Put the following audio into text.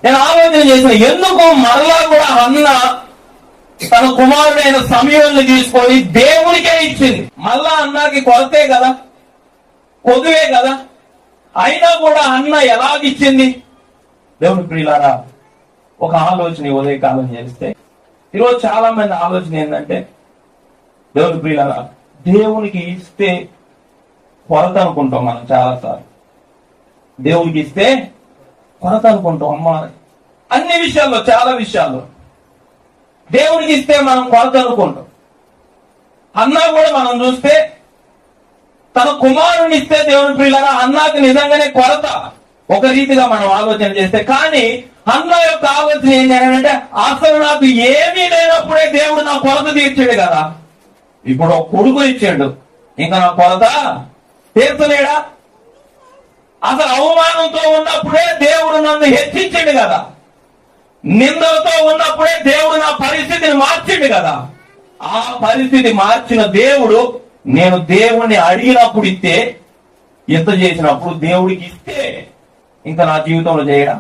నేను ఆలోచన చేసిన, ఎందుకు మరలా కూడా అన్న తన కుమారుడైన సమయాన్ని తీసుకొని దేవునికే ఇచ్చింది. మళ్ళా అన్నకి కొరతే కదా, కొదువే కదా, అయినా కూడా అన్న ఎలాగిచ్చింది? దేవుని ప్రియులారా, ఒక ఆలోచన ఉదయకాలం చేస్తే, ఈరోజు చాలా మంది ఆలోచన ఏంటంటే, దేవుని ప్రియులారా, దేవునికి ఇస్తే కొరత అనుకుంటాం. మనం చాలాసార్లు దేవునికి ఇస్తే కొరత అనుకుంటాం. అమ్మా, అన్ని విషయాల్లో, చాలా విషయాల్లో దేవునికి ఇస్తే మనం కొరత అనుకుంటాం. అన్నా కూడా మనం చూస్తే తన కుమారుని ఇస్తే, దేవుని ప్రియులారా, అన్నాకి నిజంగానే కొరత ఒక రీతిగా మనం ఆలోచన చేస్తే. కానీ అన్న యొక్క ఆలోచన ఏంటంటే, అసలు నాకు ఏమీ లేనప్పుడే దేవుడు నా కొరత తీర్చాడు కదా, ఇప్పుడు ఒక కొడుకు ఇచ్చాడు, ఇంకా నా కొరత తీర్చలేడా? అసలు అవమానంతో ఉన్నప్పుడే దేవుడు నన్ను హెచ్చించాడు కదా, నిందలతో ఉన్నప్పుడే దేవుడు నా పరిస్థితిని మార్చిండు కదా. ఆ పరిస్థితి మార్చిన దేవుడు, నేను దేవుణ్ణి అడిగినప్పుడు ఇస్తే, ఎంత చేసినప్పుడు దేవుడికి ఇస్తే ఇంకా నా జీవితంలో చేయడా?